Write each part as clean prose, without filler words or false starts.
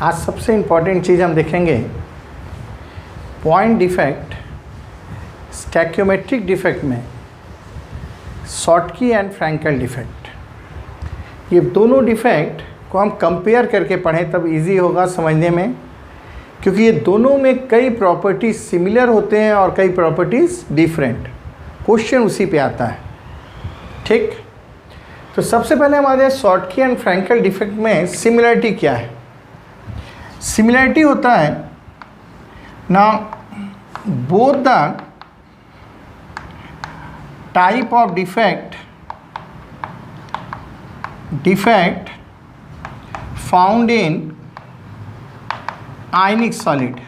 आज सबसे इम्पॉर्टेंट चीज़ हम देखेंगे पॉइंट डिफेक्ट, स्टैक्योमेट्रिक डिफेक्ट में शॉटकी एंड फ्रैंकल डिफेक्ट। ये दोनों डिफेक्ट को हम कंपेयर करके पढ़ें तब इजी होगा समझने में, क्योंकि ये दोनों में कई प्रॉपर्टीज सिमिलर होते हैं और कई प्रॉपर्टीज डिफरेंट। क्वेश्चन उसी पे आता है, ठीक। तो सबसे पहले हमारे शॉटकी एंड फ्रैंकल डिफेक्ट में सिमिलरिटी क्या है। सिमिलरिटी होता है ना both the type of defect found in ionic solid.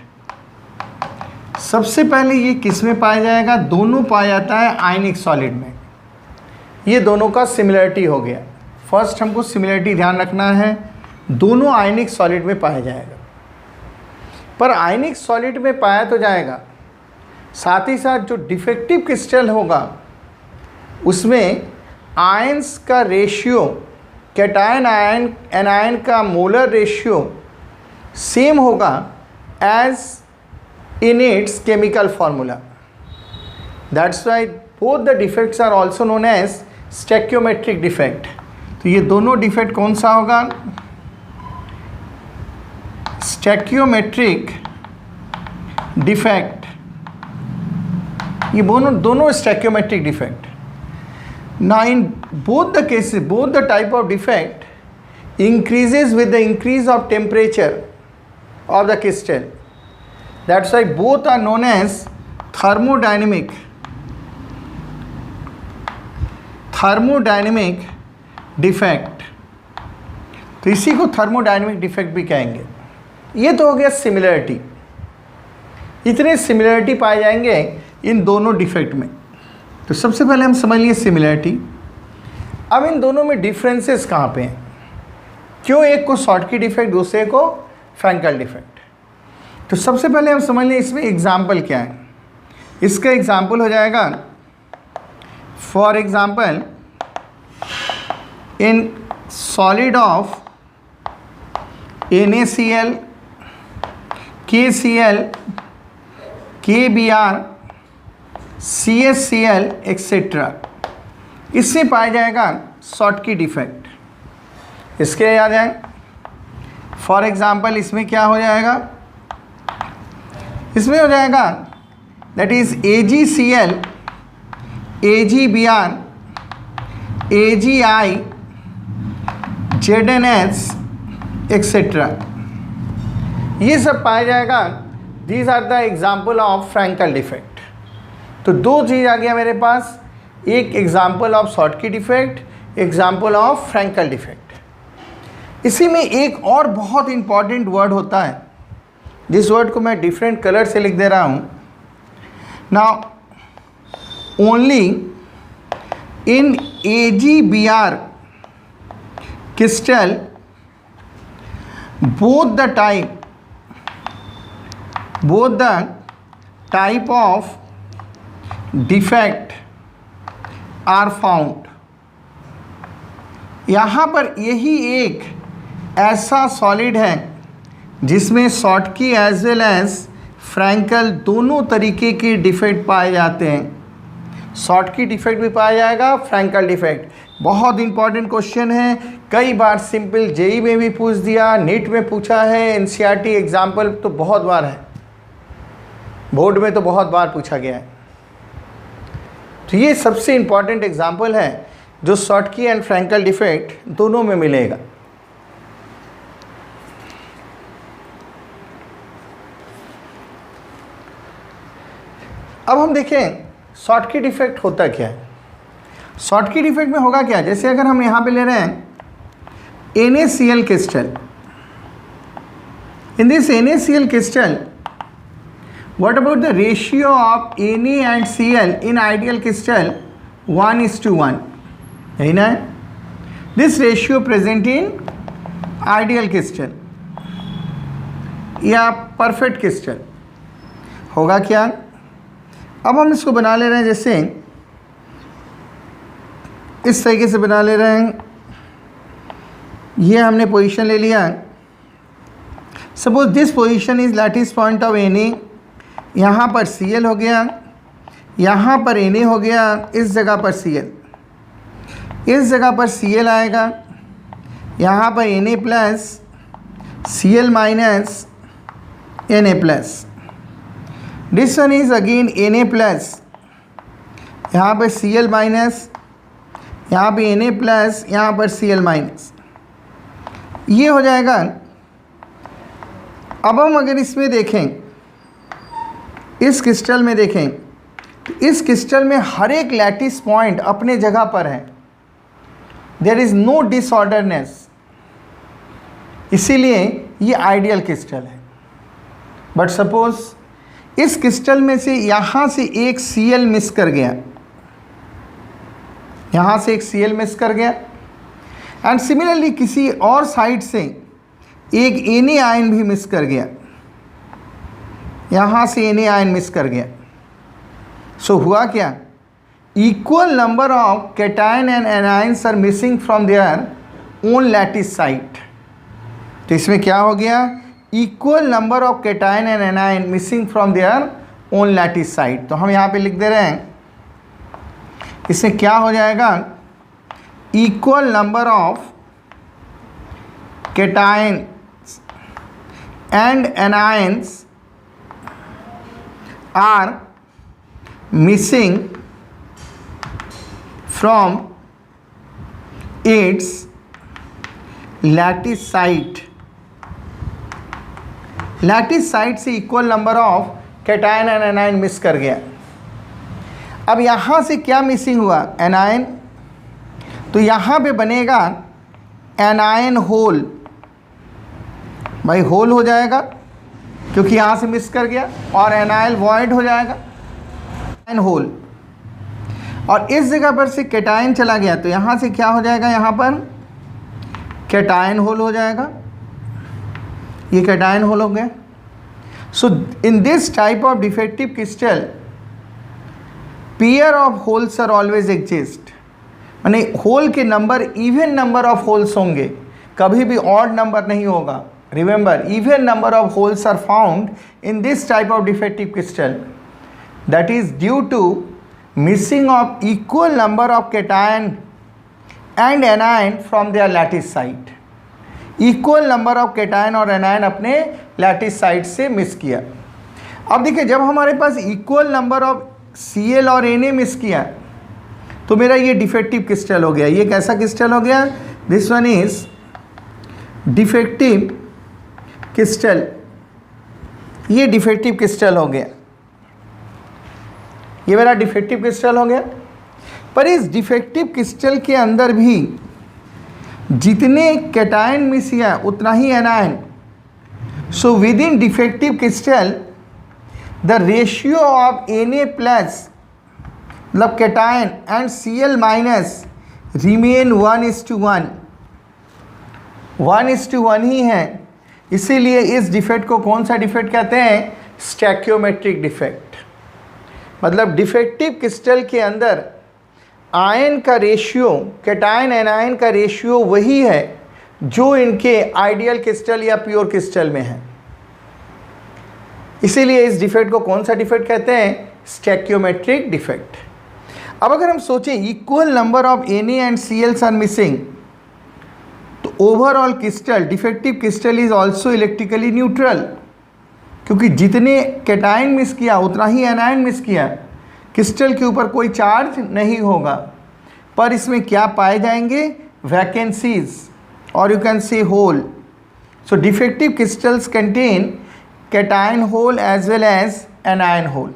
सबसे पहले ये किस में पाया जाएगा? दोनों पाया जाता है आयनिक सॉलिड में। ये दोनों का सिमिलरिटी हो गया। फर्स्ट हमको सिमिलरिटी ध्यान रखना है, दोनों आयनिक सॉलिड में पाया जाएगा। पर आयनिक सॉलिड में पाया तो जाएगा, साथ ही साथ जो डिफेक्टिव क्रिस्टल होगा उसमें आयंस का रेशियो, कैटायन आयन एनायन का मोलर रेशियो सेम होगा as in its chemical formula. That's why both the defects are also known as stoichiometric defect. तो ये दोनों डिफेक्ट कौन सा होगा? Stoichiometric defect. ये दोनों stoichiometric defect. Now in both the cases, both the type of defect increases with the increase of temperature of the crystal. That's why both are known as thermodynamic defect। तो इसी को thermodynamic defect भी कहेंगे। ये तो हो गया similarity. इतने सिमिलरिटी पाए जाएंगे इन दोनों डिफेक्ट में। तो सबसे पहले हम समझ लिए सिमिलरिटी। अब इन दोनों में डिफरेंसेस कहाँ पे हैं? क्यों एक को शॉटकी डिफेक्ट, दूसरे को फ्रैंकल डिफेक्ट? तो सबसे पहले हम समझ लें इसमें एग्जाम्पल क्या है। इसका एग्जाम्पल हो जाएगा, for example in solid of NaCl, KCl, KBr, CSCl etcetera, इससे पाया जाएगा शॉटकी डिफेक्ट। इसके याद है, फॉर एग्जांपल इसमें क्या हो जाएगा? इसमें हो जाएगा that is AgCl, AgBr, AgI, ZnH etcetera, ये सब पाया जाएगा। These are the example of Frenkel defect. तो दो चीज़ आ गया मेरे पास, एक example of Schottky defect, example of Frenkel defect. इसी में एक और बहुत इंपॉर्टेंट वर्ड होता है, जिस वर्ड को मैं डिफरेंट कलर से लिख दे रहा हूँ। Now only in AgBr crystal both the type of defect are found. यहाँ पर यही एक ऐसा सॉलिड है जिसमें Schottky as well as Frenkel दोनों तरीके के डिफेक्ट पाए जाते हैं। शॉटकी डिफेक्ट भी पाया जाएगा, फ्रैंकल डिफेक्ट। बहुत इंपॉर्टेंट क्वेश्चन है, कई बार सिंपल जेई में भी पूछ दिया, नीट में पूछा है, NCERT एग्जाम्पल तो बहुत बार है, बोर्ड में तो बहुत बार पूछा गया है। तो ये सबसे इम्पॉर्टेंट एग्जाम्पल है जो शॉटकी एंड फ्रैंकल डिफेक्ट दोनों में मिलेगा। अब हम देखें शॉटकी डिफेक्ट होता क्या है। शॉटकी डिफेक्ट में होगा क्या? जैसे अगर हम यहाँ पे ले रहे हैं NaCl crystal, in this NaCl crystal, what about the ratio of Na and Cl in ideal crystal? 1:1, है ना? This ratio present in ideal crystal या perfect crystal होगा क्या? अब हम इसको बना ले रहे हैं, जैसे इस तरीके से बना ले रहे हैं। ये हमने पोजीशन ले लिया। Suppose this position is lattice point of Na, यहाँ पर Cl हो गया, यहाँ पर Na हो गया, इस जगह पर Cl, इस जगह पर Cl आएगा, यहाँ पर Na plus Cl minus Na plus, this one is again Na plus, यहाँ पर Cl माइनस, यहाँ पे Na प्लस, यहाँ पर Cl माइनस, ये हो जाएगा। अब हम अगर इसमें देखें, इस क्रिस्टल में देखें, तो इस क्रिस्टल में हर एक लैटिस पॉइंट अपने जगह पर है, देयर इज़ नो डिसऑर्डरनेस, इसीलिए ये आइडियल क्रिस्टल है। बट सपोज इस क्रिस्टल में से यहाँ से एक Cl मिस कर गया, यहाँ से एक Cl मिस कर गया, एंड सिमिलरली किसी और साइड से एक Na आयन भी मिस कर गया, यहाँ से Na आयन मिस कर गया। सो हुआ क्या, equal number of cation and anions are missing from their own lattice site. तो इसमें क्या हो गया, equal number of cation and anion missing from their own lattice site. तो हम यहाँ पे लिख दे रहे हैं, इसमें क्या हो जाएगा, equal number of cation and anions are missing from its lattice site. Lattice site से equal number of cation and anion miss कर गया। अब यहाँ से क्या मिसिंग हुआ, एनायन, तो यहाँ पे बनेगा एनायन होल, भाई होल हो जाएगा क्योंकि यहाँ से मिस कर गया, और एनायल वॉइड हो जाएगा, एनायन होल। और इस जगह पर से कैटायन चला गया, तो यहाँ से क्या हो जाएगा, यहाँ पर कैटायन होल हो जाएगा, ये कैटायन होल हो गया। So in this type of defective crystal pair of holes are always exist, माने होल के number even number of holes होंगे, कभी भी ऑड नंबर नहीं होगा। Remember, even number of holes are found in this type of defective crystal, that is due to missing of equal number of cation and anion from their lattice site. Equal number of cation और anion अपने lattice site से miss किया। अब देखिए, जब हमारे पास equal number of Cl और Na miss किया, तो मेरा ये डिफेक्टिव क्रिस्टल हो गया। ये कैसा क्रिस्टल हो गया, this one is defective crystal, ये डिफेक्टिव क्रिस्टल हो गया, ये मेरा डिफेक्टिव क्रिस्टल हो गया। पर इस डिफेक्टिव क्रिस्टल के अंदर भी जितने कैटायन मिस किया उतना ही anion. So with in defective crystal the ratio of Na plus मतलब cation and Cl minus remain 1:1, 1:1 ही है। इसीलिए इस डिफेक्ट को कौन सा डिफेक्ट कहते हैं, स्टैक्योमेट्रिक डिफेक्ट। मतलब डिफेक्टिव क्रिस्टल के अंदर आयन का रेशियो, कैटायन एनायन का रेशियो वही है जो इनके आइडियल क्रिस्टल या प्योर क्रिस्टल में है। इसीलिए इस डिफेक्ट को कौन सा डिफेक्ट कहते हैं, स्टैक्योमेट्रिक डिफेक्ट। अब अगर हम सोचें equal number of Na and Cl are missing, तो overall crystal, defective crystal is also electrically neutral, क्योंकि जितने कैटायन मिस किया उतना ही एनायन मिस किया, क्रिस्टल के ऊपर कोई चार्ज नहीं होगा। पर इसमें क्या पाए जाएंगे, वैकेंसीज, और you can say hole. So defective crystals contain cation hole as well as anion hole.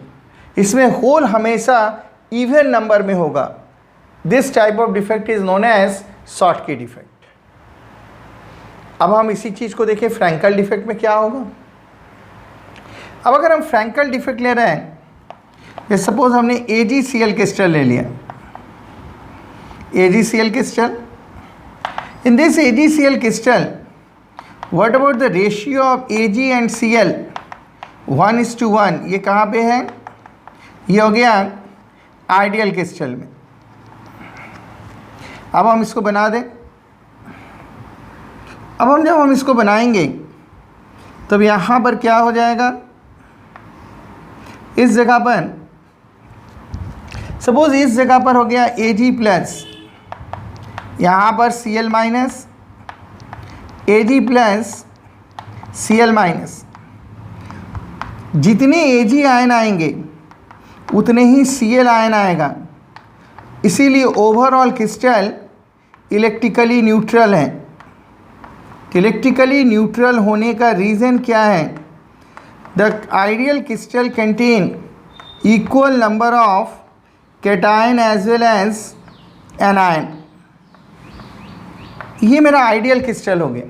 इसमें होल हमेशा इवन नंबर में होगा। This type of defect is known as Schottky defect. अब हम इसी चीज़ को देखें, फ्रैंकल डिफेक्ट में क्या होगा। अब अगर हम फ्रैंकल डिफेक्ट ले रहे हैं, जैसे सपोज हमने AgCl क्रिस्टल ले लिया, AgCl crystal, in this AgCl crystal what about the ratio of Ag and Cl, 1:1, ये कहाँ पे है, ये हो गया आइडियल क्रिस्टल में। अब हम इसको बना दें। अब जब हम इसको बनाएंगे तब यहाँ पर क्या हो जाएगा, इस जगह पर सपोज इस जगह पर हो गया Ag प्लस, यहाँ पर Cl minus, Ag plus Cl minus. जितने Ag आयन आएंगे उतने ही Cl आयन आएगा, इसीलिए ओवरऑल क्रिस्टल इलेक्ट्रिकली न्यूट्रल है। इलेक्ट्रिकली न्यूट्रल होने का रीज़न क्या है, the ideal crystal contain equal number of cation as well as anion. ये मेरा आइडियल क्रिस्टल हो गया।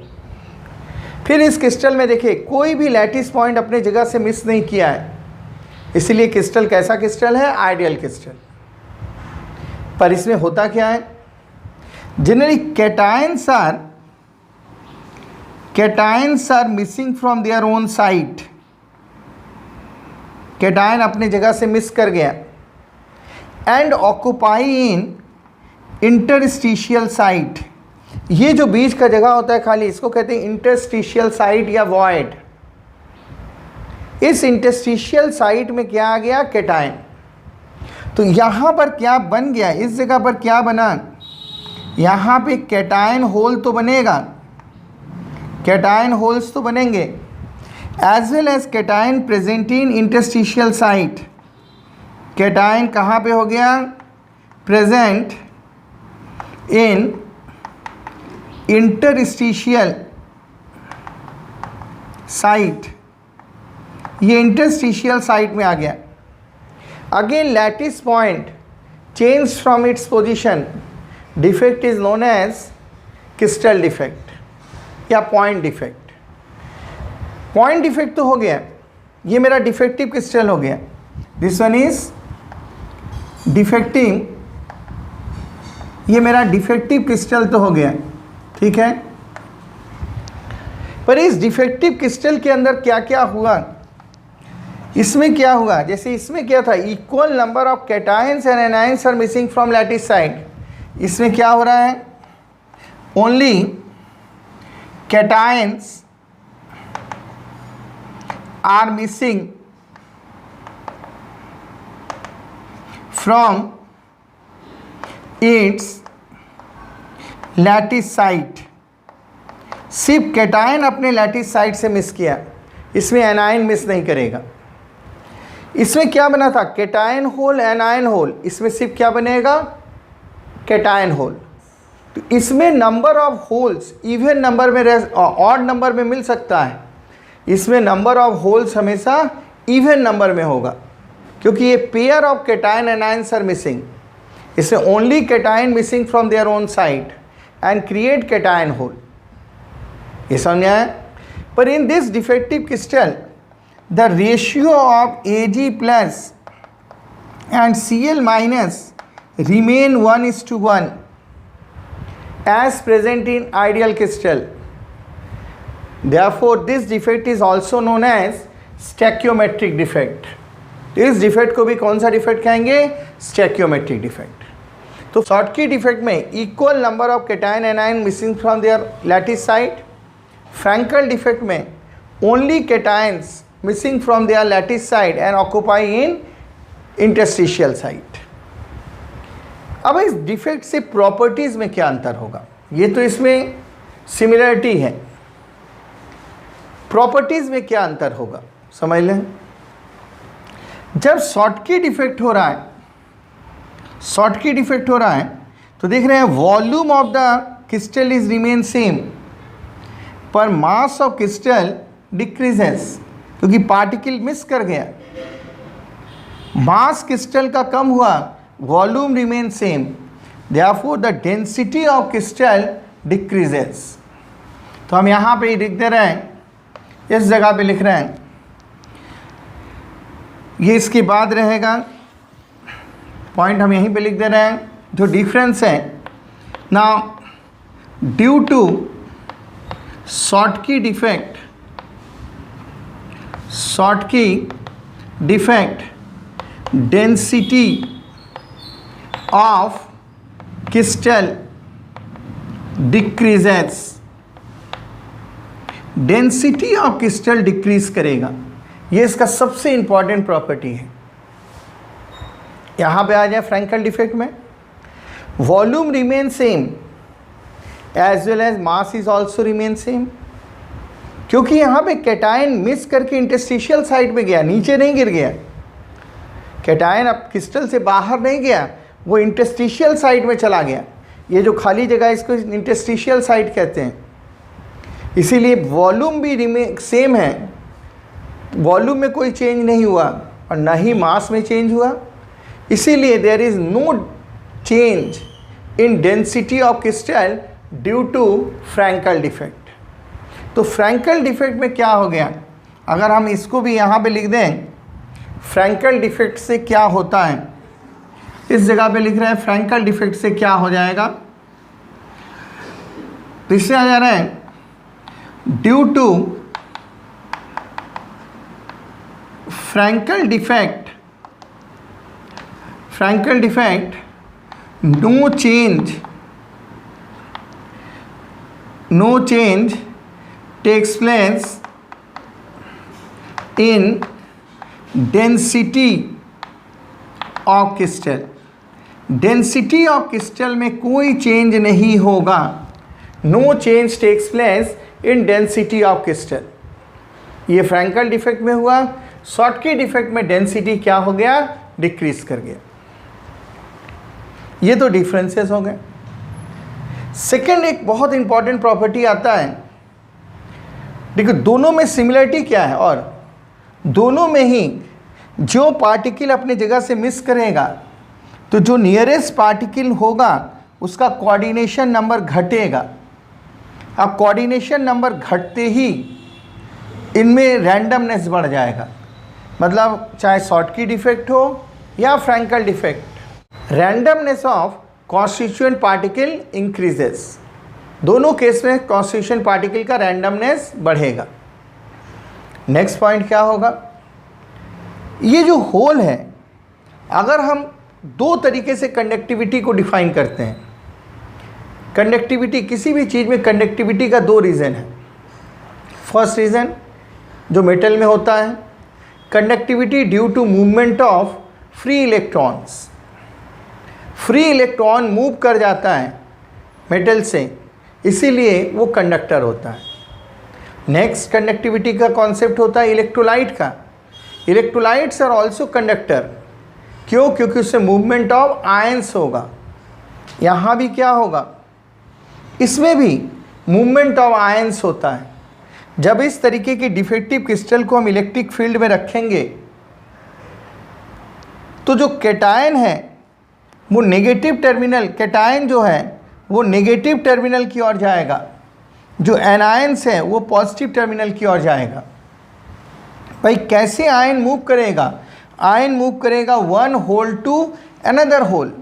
फिर इस क्रिस्टल में देखिए कोई भी लैटिस पॉइंट अपने जगह से मिस नहीं किया है, इसलिए क्रिस्टल कैसा क्रिस्टल है, आइडियल क्रिस्टल। पर इसमें होता क्या है, generally cations are missing from their own site. Cation अपने जगह से मिस कर गया and occupy in interstitial site. ये जो बीच का जगह होता है खाली, इसको कहते हैं इंटरस्टिशियल साइट या वॉइड। इस इंटरस्टिशियल साइट में क्या आ गया, कैटायन। तो यहाँ पर क्या बन गया, इस जगह पर क्या बना, यहाँ पे कैटायन होल तो बनेगा, कैटायन होल्स तो बनेंगे, as well as cation present in interstitial site. Cation कहाँ पे हो गया, प्रेजेंट इन इंटरस्टिशियल साइट। ये इंटरस्टिशियल साइट में आ गया। Again lattice point change from its position, defect is known as crystal defect या पॉइंट डिफेक्ट। पॉइंट डिफेक्ट तो हो गया, ये मेरा डिफेक्टिव क्रिस्टल हो गया, दिस वन इज डिफेक्टिव, ये मेरा डिफेक्टिव क्रिस्टल तो हो गया, ठीक है। पर इस डिफेक्टिव क्रिस्टल के अंदर क्या क्या हुआ, इसमें क्या हुआ, जैसे इसमें क्या था, equal number of cations and anions are missing from lattice side. इसमें क्या हो रहा है, only cations are missing from its lattice site. सिर्फ कैटायन अपने लैटिस साइट से मिस किया, इसमें एनायन मिस नहीं करेगा। इसमें क्या बना था, कैटायन होल एनायन होल, इसमें सिर्फ क्या बनेगा, कैटायन होल। तो इसमें number of holes even number में ऑड नंबर में मिल सकता है, इसमें नंबर ऑफ होल्स हमेशा इवन नंबर में होगा, क्योंकि ये pair of cation anions are missing. इसमें only cation missing from their own side and create cation hole. ये समझ आया। पर in this defective crystal the ratio of Ag plus and Cl minus remain 1:1 as present in ideal crystal. Therefore, this defect is also known as stoichiometric defect. इस defect को भी कौन सा defect कहेंगे, स्टैक्योमेट्रिक डिफेक्ट। तो Schottky defect में equal number of cation anion missing from their lattice site. Frenkel defect में only cations missing from their lattice side and occupy in interstitial site। अब इस डिफेक्ट से प्रॉपर्टीज में क्या अंतर होगा, ये तो इसमें सिमिलरिटी है, प्रॉपर्टीज में क्या अंतर होगा समझ लें। जब शॉर्टकी डिफेक्ट हो रहा है, शॉर्टकी डिफेक्ट हो रहा है तो देख रहे हैं volume of the crystal is remain same पर मास ऑफ क्रिस्टल डिक्रीजेस, क्योंकि पार्टिकल मिस कर गया, मास क्रिस्टल का कम हुआ, volume remain same, therefore the density of crystal decreases. तो हम यहाँ पे लिख दे रहे हैं, इस जगह पे लिख रहे हैं, ये इसके बाद रहेगा, पॉइंट हम यहीं पे लिख दे रहे हैं, जो डिफरेंस है ना due to Schottky defect, Schottky defect density of crystal decreases density of crystal decrease करेगा। ये इसका सबसे इंपॉर्टेंट प्रॉपर्टी है। यहाँ पे आ जाए फ्रैंकल डिफेक्ट में, volume remain same as well as mass is also remain same, क्योंकि यहाँ पे कैटायन मिस करके इंटरस्टिशियल साइड में गया, नीचे नहीं गिर गया। कैटायन अब क्रिस्टल से बाहर नहीं गया, वो इंटरस्टिशियल साइड में चला गया। ये जो खाली जगह है इसको इंटरस्टिशियल साइड कहते हैं। इसीलिए वॉल्यूम भी रिमेन सेम है, वॉल्यूम में कोई चेंज नहीं हुआ और ना ही मास में चेंज हुआ। इसीलिए there is no change in density of crystal due to Frenkel defect. तो फ्रैंकल डिफेक्ट में क्या हो गया, अगर हम इसको भी यहाँ पे लिख दें, फ्रैंकल डिफेक्ट से क्या होता है, इस जगह पे लिख रहे हैं फ्रैंकल डिफेक्ट से क्या हो जाएगा, तो इससे आ जा रहा है due to Frenkel defect no change takes place in density of crystal। Density of crystal में कोई चेंज नहीं होगा। No change takes place in density of crystal. ये फ्रैंकल डिफेक्ट में हुआ। शॉटकी डिफेक्ट में डेंसिटी क्या हो गया, डिक्रीज कर गया। ये तो डिफरेंसेस हो गए। सेकेंड एक बहुत इंपॉर्टेंट प्रॉपर्टी आता है, देखो दोनों में सिमिलरिटी क्या है, और दोनों में ही जो पार्टिकल अपने जगह से मिस करेगा तो जो नियरेस्ट पार्टिकल होगा उसका कोऑर्डिनेशन नंबर घटेगा। अब कोऑर्डिनेशन नंबर घटते ही इनमें रैंडमनेस बढ़ जाएगा। मतलब चाहे शॉटकी डिफेक्ट हो या Frenkel defect, randomness of constituent particle increases. दोनों केस में कॉन्स्टिट्यूएंट पार्टिकल का रैंडमनेस बढ़ेगा। नेक्स्ट पॉइंट क्या होगा, ये जो होल है, अगर हम दो तरीके से कंडक्टिविटी को डिफाइन करते हैं। कंडक्टिविटी, किसी भी चीज़ में कंडक्टिविटी का दो रीज़न है। फर्स्ट रीज़न जो मेटल में होता है, conductivity due to movement of free electrons. Free electron move कर जाता है मेटल से, इसीलिए वो कंडक्टर होता है। नेक्स्ट कंडक्टिविटी का कॉन्सेप्ट होता है इलेक्ट्रोलाइट का। Electrolytes are also conductor. क्यों? क्योंकि उससे मूवमेंट ऑफ आयंस होगा। यहाँ भी क्या होगा, इसमें भी मूवमेंट ऑफ आयंस होता है। जब इस तरीके की डिफेक्टिव क्रिस्टल को हम इलेक्ट्रिक फील्ड में रखेंगे तो जो कैटायन है वो नेगेटिव टर्मिनल, कैटायन जो है वो नेगेटिव टर्मिनल की ओर जाएगा, जो एनायंस है वो पॉजिटिव टर्मिनल की ओर जाएगा। भाई कैसे आयन मूव करेगा? आयन मूव करेगा one hole to another hole.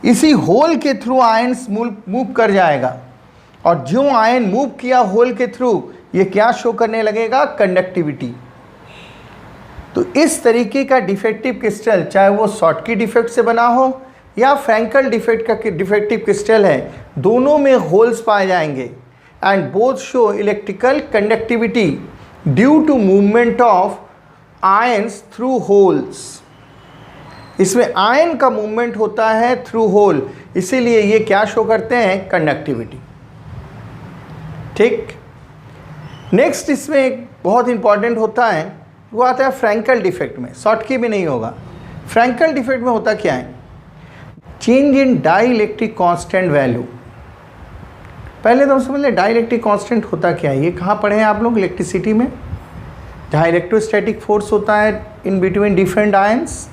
इसी होल के थ्रू आयन्स मूव कर जाएगा, और जो आयन मूव किया होल के थ्रू, ये क्या शो करने लगेगा? कंडक्टिविटी। तो इस तरीके का डिफेक्टिव क्रिस्टल, चाहे वो शॉटकी डिफेक्ट से बना हो या फ्रैंकल डिफेक्ट का डिफेक्टिव क्रिस्टल है, दोनों में होल्स पाए जाएंगे। And both show electrical conductivity due to movement of ions through holes. इसमें आयन का मूवमेंट होता है थ्रू होल, इसीलिए ये क्या शो करते हैं? कंडक्टिविटी। ठीक। नेक्स्ट इसमें एक बहुत इंपॉर्टेंट होता है, वो आता है फ्रैंकल डिफेक्ट में। शॉटकी भी नहीं होगा। फ्रैंकल डिफेक्ट में होता क्या है? Change in dielectric constant value. पहले तो हम समझ लें डाई इलेक्ट्रिक कॉन्स्टेंट होता क्या है। ये कहाँ पढ़े हैं आप लोग? इलेक्ट्रिसिटी में, जहाँ इलेक्ट्रोस्टैटिक फोर्स होता है इन बिटवीन डिफरेंट आयंस,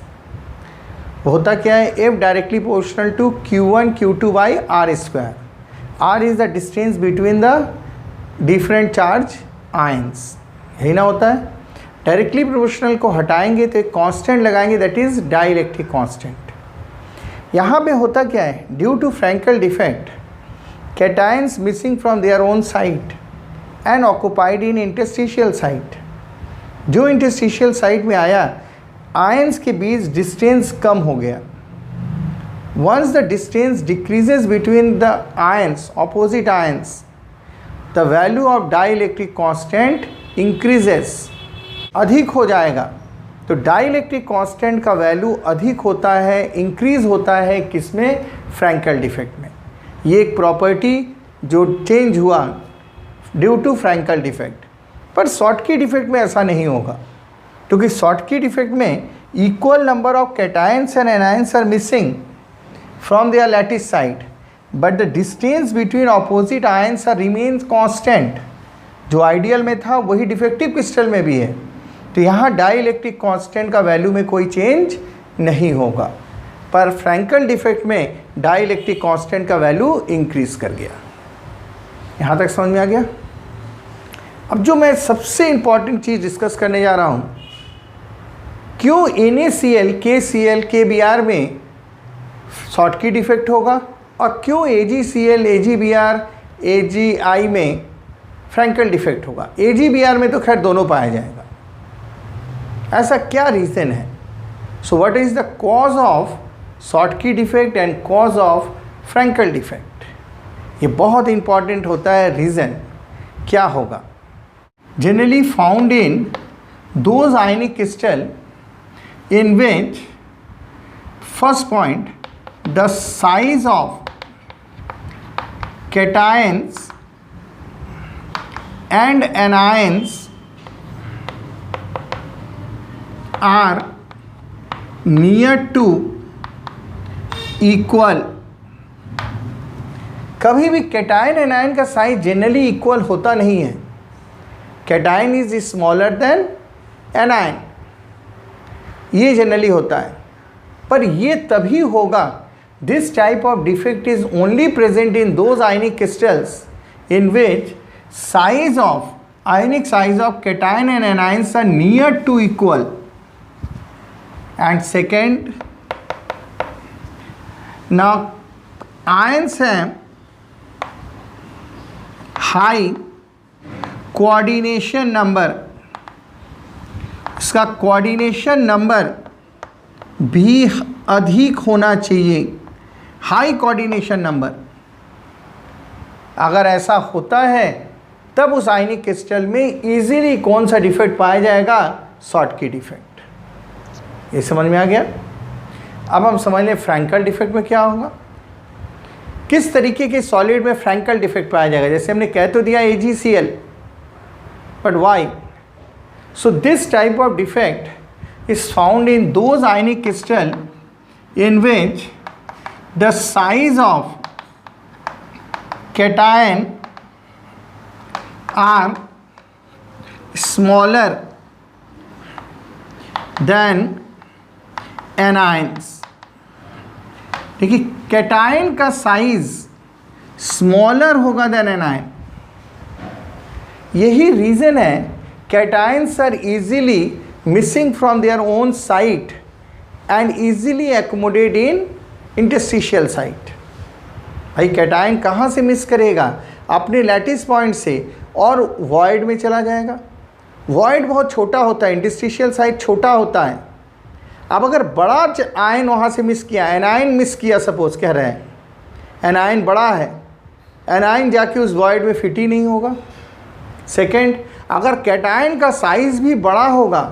वो होता क्या है? F directly proportional to Q1 Q2 by R square. R is the distance between the different charge ions, यही ना होता है। डायरेक्टली प्रोपोर्शनल को हटाएंगे तो एक कांस्टेंट लगाएंगे, that is dielectric constant. यहाँ पे होता क्या है? Due to Frenkel defect, cations missing from their own site and occupied in interstitial site. जो इंटरस्टिशियल साइट में आया, आयंस के बीच डिस्टेंस कम हो गया। Once the distance decreases between the ions, opposite ions, the value of dielectric constant increases, अधिक हो जाएगा। तो डाइलेक्ट्रिक कांस्टेंट का वैल्यू अधिक होता है, इंक्रीज होता है किसमें? फ्रैंकल डिफेक्ट में। ये एक प्रॉपर्टी जो चेंज हुआ ड्यू टू फ्रैंकल डिफेक्ट। पर शॉर्टकी डिफेक्ट में ऐसा नहीं होगा, क्योंकि शॉर्टकी डिफेक्ट में equal number of cations and anions are missing from their lattice side, but the distance between opposite ions are remains constant. जो आइडियल में था वही डिफेक्टिव क्रिस्टल में भी है। तो यहाँ डाइलेक्ट्रिक कांस्टेंट का वैल्यू में कोई चेंज नहीं होगा, पर फ्रैंकल डिफेक्ट में डाइलेक्ट्रिक कांस्टेंट का वैल्यू इंक्रीज कर गया। यहाँ तक समझ में आ गया? अब जो मैं सबसे इंपॉर्टेंट चीज़ डिस्कस करने जा रहा हूँ, क्यों NaCl, KCl, KBr में शॉर्टकी डिफेक्ट होगा और क्यों AgCl, AgBr, AgI में फ्रैंकल डिफेक्ट होगा। AgBr में तो खैर दोनों पाया जाएगा, ऐसा क्या रीज़न है? So what is the cause of Schottky defect and cause of Frenkel defect? ये बहुत इंपॉर्टेंट होता है। रीज़न क्या होगा? Generally found in those ionic crystal in which, first point, the size of cations and anions are near to equal। कभी भी cation anion का size generally equal होता नहीं है। Cation is smaller than anion, ये generally होता है। पर ये तभी होगा, this type of defect is only present in those ionic crystals in which size of ionic size of cation and anions are near to equal। and second, now ions हैं high coordination number, इसका coordination number भी अधिक होना चाहिए, high coordination number. अगर ऐसा होता है तब उस आयनिक क्रिस्टल में इजीली कौन सा डिफेक्ट पाया जाएगा? Schottky defect. ये समझ में आ गया? अब हम समझ लें फ्रैंकल डिफेक्ट में क्या होगा, किस तरीके के सॉलिड में फ्रैंकल डिफेक्ट पाया जाएगा। जैसे हमने कह तो दिया AgCl, but why? So this type of defect is found in those ionic crystal in which the size of cation are smaller than anions। देखिए कैटायन का साइज स्मॉलर होगा देन एनायन। यही रीज़न है cations are easily missing from their own site and easily accommodate in interstitial site. भाई cation कहाँ से miss करेगा? अपने लैटिस पॉइंट से, और वॉइड में चला जाएगा। वॉइड बहुत छोटा होता है, इंटरस्टिशियल साइट छोटा होता है। अब अगर बड़ा आयन वहाँ से मिस किया, एनायन मिस किया, सपोज कह रहे हैं एनायन बड़ा है, एनायन जाके उस वॉइड में फिट ही नहीं होगा। सेकंड, अगर कैटायन का साइज़ भी बड़ा होगा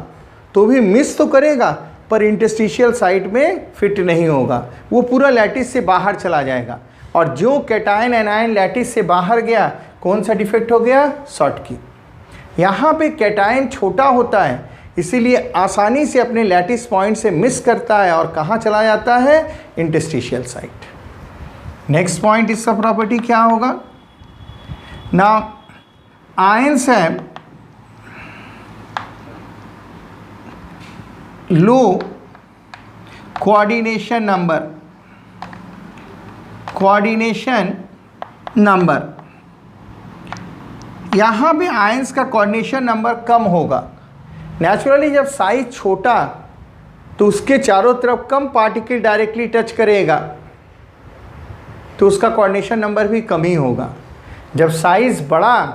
तो भी मिस तो करेगा, पर इंटरस्टिशियल साइट में फिट नहीं होगा, वो पूरा लैटिस से बाहर चला जाएगा। और जो कैटायन एनायन लैटिस से बाहर गया, कौन सा डिफेक्ट हो गया? शॉर्टकी। यहाँ पे कैटायन छोटा होता है, इसीलिए आसानी से अपने लैटिस पॉइंट से मिस करता है और कहाँ चला जाता है? Interstitial site. नेक्स्ट पॉइंट, इसका प्रॉपर्टी क्या होगा? नाउ आयंस है लो कोऑर्डिनेशन नंबर, कोऑर्डिनेशन नंबर, यहाँ पे आयंस का कोऑर्डिनेशन नंबर कम होगा। नेचुरली जब साइज छोटा तो उसके चारों तरफ कम पार्टिकल डायरेक्टली टच करेगा, तो उसका कोऑर्डिनेशन नंबर भी कम ही होगा। जब साइज बड़ा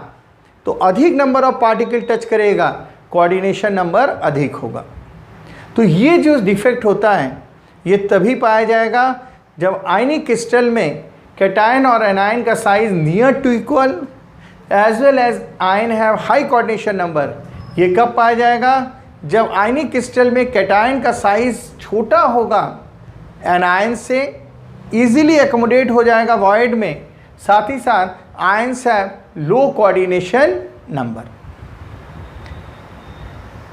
तो अधिक नंबर ऑफ पार्टिकल टच करेगा, कोऑर्डिनेशन नंबर अधिक होगा। तो ये जो डिफेक्ट होता है ये तभी पाया जाएगा जब आयनिक क्रिस्टल में कैटायन और एनायन का size near to equal, as well as ion have high coordination number. ये कब पाया जाएगा? जब आयनिक क्रिस्टल में कैटायन का साइज छोटा होगा, एनायन से इजीली एकोमोडेट हो जाएगा वॉइड में, साथ ही साथ ions have low coordination number.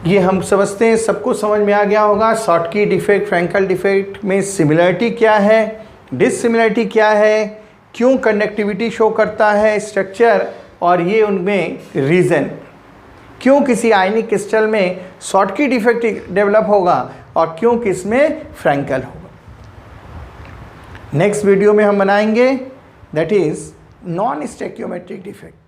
ये हम समझते हैं, सबको समझ में आ गया होगा। शॉटकी डिफेक्ट, फ्रैंकल डिफेक्ट में सिमिलरिटी क्या है, डिससिमिलरिटी क्या है, क्यों कंडक्टिविटी शो करता है स्ट्रक्चर, और ये उनमें रीज़न, क्यों किसी आयनिक क्रिस्टल में शॉटकी डिफेक्ट डेवलप होगा और क्यों किस में फ्रैंकल होगा। नेक्स्ट वीडियो में हम बनाएंगे दैट इज़ नॉन स्टैकियोमेट्रिक डिफेक्ट।